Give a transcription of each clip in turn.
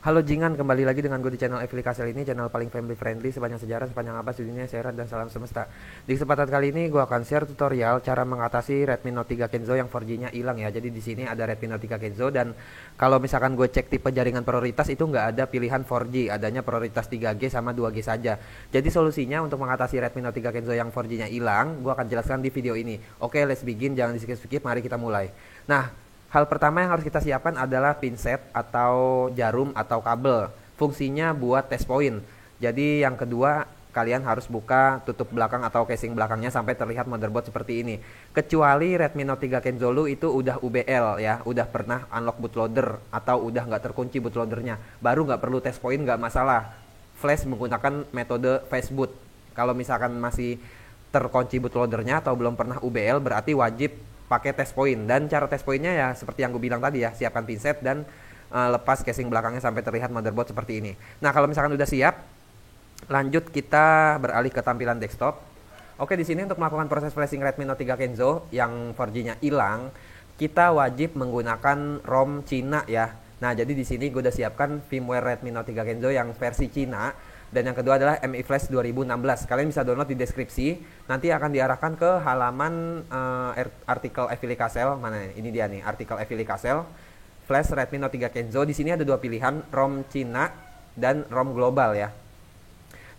Halo Jingan, kembali lagi dengan gue di channel Evili Kasel ini, channel paling family friendly sepanjang sejarah, sepanjang abad di dunia, sehat dan salam semesta. Di kesempatan kali ini gue akan share tutorial cara mengatasi Redmi Note 3 Kenzo yang 4G-nya hilang ya. Jadi di sini ada Redmi Note 3 Kenzo dan kalau misalkan gue cek tipe jaringan prioritas itu nggak ada pilihan 4G, adanya prioritas 3G sama 2G saja. Jadi solusinya untuk mengatasi Redmi Note 3 Kenzo yang 4G-nya hilang, gue akan jelaskan di video ini. Oke, let's begin, jangan di-skip-skip, mari kita mulai. Nah, hal pertama yang harus kita siapkan adalah pinset atau jarum atau kabel. Fungsinya buat test point. Jadi yang kedua, kalian harus buka tutup belakang atau casing belakangnya sampai terlihat motherboard seperti ini. Kecuali Redmi Note 3 Kenzolu itu udah UBL ya, udah pernah unlock bootloader atau udah nggak terkunci bootloadernya. Baru nggak perlu test point, nggak masalah. Flash menggunakan metode fast boot. Kalau misalkan masih terkunci bootloadernya atau belum pernah UBL, berarti wajib pakai test point. Dan cara test pointnya ya seperti yang gue bilang tadi ya, siapkan pinset dan lepas casing belakangnya sampai terlihat motherboard seperti ini. Nah, kalau misalkan udah siap, lanjut kita beralih ke tampilan desktop. Oke, di sini untuk melakukan proses flashing Redmi Note 3 Kenzo yang 4G-nya hilang, kita wajib menggunakan ROM Cina ya. Nah, jadi di sini gue udah siapkan firmware Redmi Note 3 Kenzo yang versi Cina. Dan yang kedua adalah Mi Flash 2016. Kalian bisa download di deskripsi. Nanti akan diarahkan ke halaman artikel Evili Kasel. Mana ini dia nih, artikel Evili Kasel. Flash Redmi Note 3 Kenzo. Di sini ada dua pilihan, ROM Cina dan ROM global ya.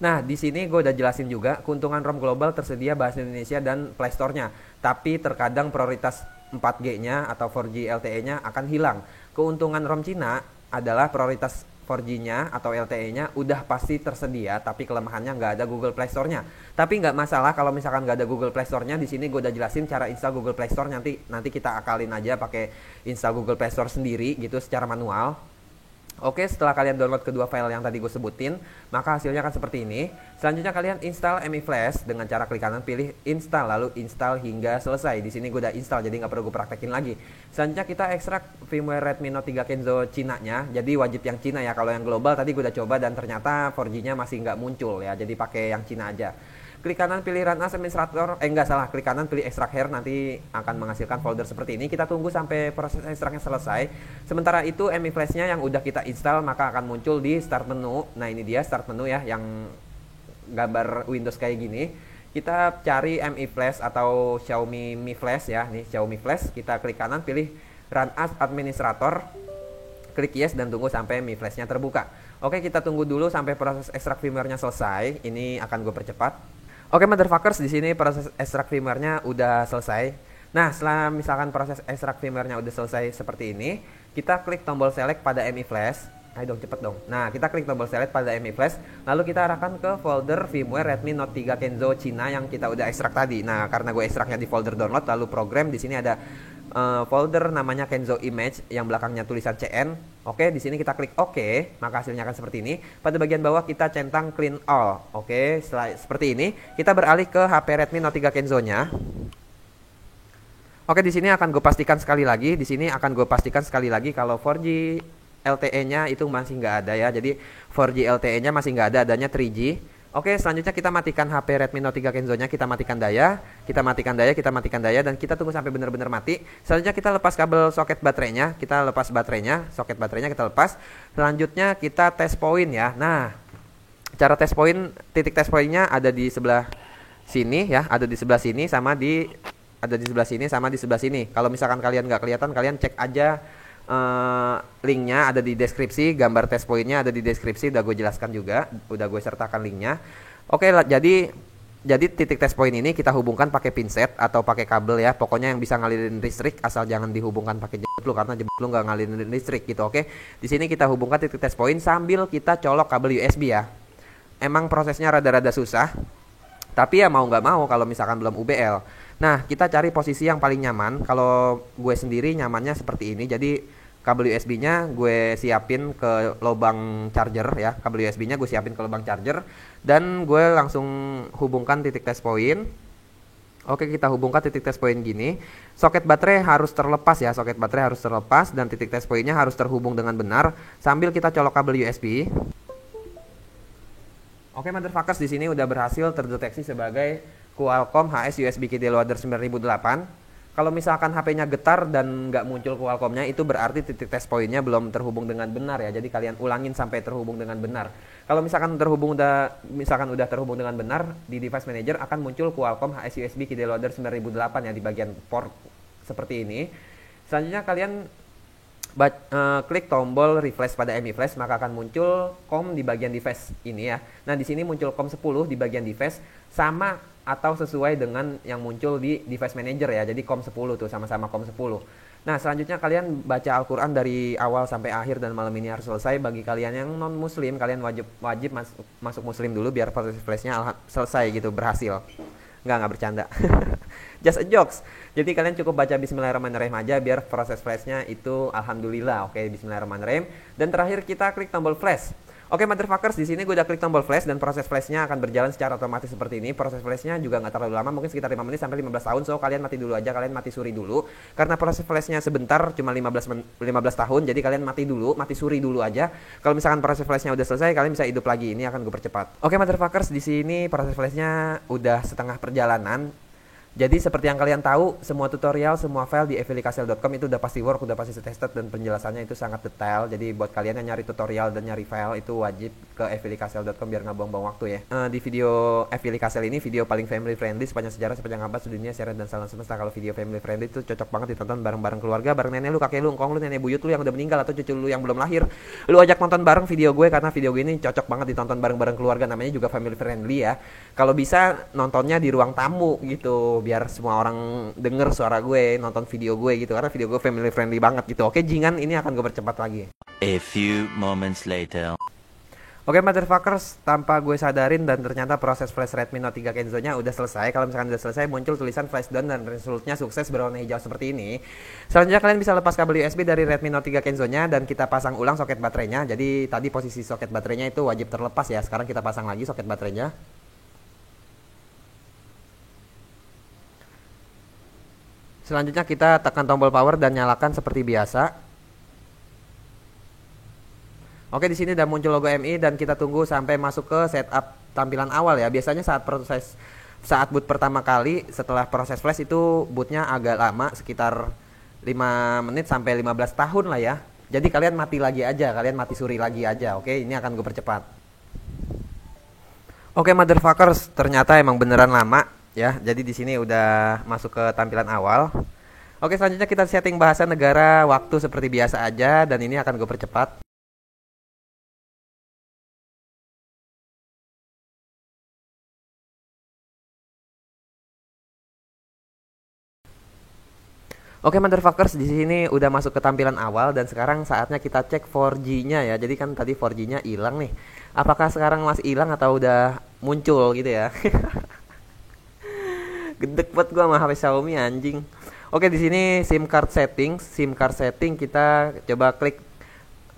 Nah, di sini gue udah jelasin juga, keuntungan ROM global tersedia bahasa Indonesia dan Play Store-nya. Tapi terkadang prioritas 4G-nya atau 4G LTE-nya akan hilang. Keuntungan ROM Cina adalah prioritas 4G-nya atau LTE-nya udah pasti tersedia, tapi kelemahannya nggak ada Google Play Store-nya. Tapi nggak masalah kalau misalkan nggak ada Google Play Store-nya. Di sini gue udah jelasin cara install Google Play Store. Nanti kita akalin aja pakai install Google Play Store sendiri gitu secara manual. Oke, setelah kalian download kedua file yang tadi gue sebutin, maka hasilnya akan seperti ini. Selanjutnya kalian install Mi Flash dengan cara klik kanan pilih install, lalu install hingga selesai. Di sini gue udah install, jadi nggak perlu gue praktekin lagi. Selanjutnya kita ekstrak firmware Redmi Note 3 Kenzo Cina-nya. Jadi wajib yang Cina ya. Kalau yang global tadi gue udah coba dan ternyata 4G-nya masih nggak muncul ya. Jadi pakai yang Cina aja. Klik kanan pilih Run as administrator, enggak salah, klik kanan pilih extract here, nanti akan menghasilkan folder seperti ini. Kita tunggu sampai proses ekstraknya selesai. Sementara itu Mi Flash-nya yang udah kita install maka akan muncul di start menu. Nah, ini dia start menu ya, yang gambar Windows kayak gini. Kita cari Mi Flash atau Xiaomi Mi Flash ya, nih Xiaomi Flash. Kita klik kanan pilih Run as administrator, klik yes dan tunggu sampai Mi Flash-nya terbuka. Oke, kita tunggu dulu sampai proses ekstrak firmware-nya selesai. Ini akan gue percepat. Oke, motherfuckers, di sini proses ekstrak firmware-nya udah selesai. Nah, setelah misalkan proses ekstrak firmware-nya udah selesai seperti ini, kita klik tombol select pada Mi Flash. Ayo dong, cepet dong. Nah, kita klik tombol select pada Mi Flash, lalu kita arahkan ke folder firmware Redmi Note 3 Kenzo Cina yang kita udah ekstrak tadi. Nah, karena gue ekstraknya di folder download, lalu program, di sini ada folder namanya Kenzo Image yang belakangnya tulisan CN. Oke, di sini kita klik OK, maka hasilnya akan seperti ini. Pada bagian bawah kita centang clean all. Oke, setelah seperti ini, kita beralih ke HP Redmi Note 3 Kenzo-nya. Oke, di sini akan gue pastikan sekali lagi, kalau 4G LTE-nya itu masih nggak ada ya. Jadi 4G LTE-nya masih nggak ada, adanya 3G. Oke, selanjutnya kita matikan HP Redmi Note 3 Kenzo-nya, kita matikan daya, dan kita tunggu sampai benar-benar mati. Selanjutnya kita lepas kabel soket baterainya, soket baterainya kita lepas. Selanjutnya kita test point ya. Nah, cara test point, titik test point-nya ada di sebelah sini ya, ada di sebelah sini sama di sebelah sini. Kalau misalkan kalian nggak kelihatan, kalian cek aja linknya ada di deskripsi, gambar test pointnya ada di deskripsi, udah gue jelaskan juga, udah gue sertakan linknya. Oke, jadi titik test point ini kita hubungkan pakai pinset atau pakai kabel ya, pokoknya yang bisa ngalirin listrik, asal jangan dihubungkan pakai jeplu karena jeplu nggak ngalirin listrik gitu. Oke, di sini kita hubungkan titik test point sambil kita colok kabel USB ya. Emang prosesnya rada-rada susah, tapi ya mau nggak mau kalau misalkan belum UBL. Nah, kita cari posisi yang paling nyaman. Kalau gue sendiri nyamannya seperti ini. Jadi kabel USB-nya gue siapin ke lubang charger ya. Kabel USB-nya gue siapin ke lubang charger dan gue langsung hubungkan titik test point. Oke, kita hubungkan titik test point gini. Soket baterai harus terlepas ya. Dan titik test point-nya harus terhubung dengan benar sambil kita colok kabel USB. Oke, motherfuckers, di sini udah berhasil terdeteksi sebagai Qualcomm HS USB Key Deloader 9008. Kalau misalkan HP-nya getar dan nggak muncul Qualcomm-nya, itu berarti titik test pointnya belum terhubung dengan benar ya. Jadi kalian ulangin sampai terhubung dengan benar. Kalau misalkan udah terhubung dengan benar, di device manager akan muncul Qualcomm HS USB Key Loader 9008 ya di bagian port seperti ini. Selanjutnya kalian klik tombol refresh pada MI Flash, maka akan muncul COM di bagian device ini ya. Nah, di sini muncul COM 10 di bagian device sama atau sesuai dengan yang muncul di device manager ya. Jadi COM 10 tuh sama-sama COM 10. Nah, selanjutnya kalian baca Al-Qur'an dari awal sampai akhir dan malam ini harus selesai. Bagi kalian yang non muslim, kalian wajib masuk muslim dulu biar proses flashnya selesai gitu, berhasil. Nggak bercanda. Just a jokes. Jadi kalian cukup baca bismillahirrahmanirrahim aja biar proses flashnya itu alhamdulillah. Oke, bismillahirrahmanirrahim. Dan terakhir kita klik tombol flash. Oke, motherfuckers, di sini gue udah klik tombol flash dan proses flashnya akan berjalan secara otomatis seperti ini. Proses flashnya juga nggak terlalu lama, mungkin sekitar 5 menit sampai 15 tahun. So kalian mati dulu aja, kalian mati suri dulu. Karena proses flashnya sebentar, cuma 15 tahun. Jadi kalian mati dulu, mati suri dulu aja. Kalau misalkan proses flashnya udah selesai, kalian bisa hidup lagi. Ini akan gue percepat. Oke, motherfuckers, di sini proses flashnya udah setengah perjalanan. Jadi seperti yang kalian tahu, semua tutorial, semua file di evilikasel.com itu udah pasti work, udah pasti tested dan penjelasannya itu sangat detail. Jadi buat kalian yang nyari tutorial dan nyari file itu wajib ke evilikasel.com biar nggak buang-buang waktu ya. Di video evilikasel ini video paling family friendly sepanjang sejarah, sepanjang abad, sedunia, seret dan salam semesta. Kalau video family friendly itu cocok banget ditonton bareng-bareng keluarga, bareng nenek lu, kakek lu, engkong lu, nenek buyut lu yang udah meninggal atau cucu lu yang belum lahir. Lu ajak nonton bareng video gue karena video gue ini cocok banget ditonton bareng-bareng keluarga, namanya juga family friendly ya. Kalau bisa nontonnya di ruang tamu gitu, biar semua orang denger suara gue, nonton video gue gitu, karena video gue family friendly banget gitu. Oke, jingan, ini akan gue percepat lagi. A few moments later. Oke, motherfuckers, tanpa gue sadarin dan ternyata proses flash Redmi Note 3 Kenzo-nya udah selesai. Kalau misalkan udah selesai, muncul tulisan flash done dan resultnya sukses berwarna hijau seperti ini. Selanjutnya kalian bisa lepas kabel USB dari Redmi Note 3 Kenzo-nya dan kita pasang ulang soket baterainya. Jadi tadi posisi soket baterainya itu wajib terlepas ya. Sekarang kita pasang lagi soket baterainya. Selanjutnya kita tekan tombol power dan nyalakan seperti biasa. Oke, di sini udah muncul logo MI dan kita tunggu sampai masuk ke setup tampilan awal ya. Biasanya saat boot pertama kali setelah proses flash itu bootnya agak lama, sekitar 5 menit sampai 15 tahun lah ya. Jadi kalian mati lagi aja, kalian mati suri lagi aja. Oke, ini akan gue percepat. Oke, motherfuckers, ternyata emang beneran lama ya. Jadi di sini udah masuk ke tampilan awal. Oke, selanjutnya kita setting bahasa negara, waktu seperti biasa aja dan ini akan gue percepat. Oke, motherfuckers, di sini udah masuk ke tampilan awal dan sekarang saatnya kita cek 4G-nya ya. Jadi kan tadi 4G-nya hilang nih. Apakah sekarang masih hilang atau udah muncul gitu ya? Gedek banget gua sama HP Xiaomi anjing. Oke, di sini SIM card setting kita coba klik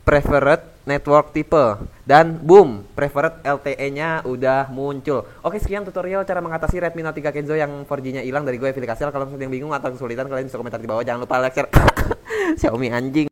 preferred network type dan boom, preferred LTE-nya udah muncul. Oke, sekian tutorial cara mengatasi Redmi Note 3 Kenzo yang 4G-nya hilang dari gue Evilikasel. Kalau misalnya yang bingung atau kesulitan, kalian bisa komentar di bawah. Jangan lupa like, share. Xiaomi anjing.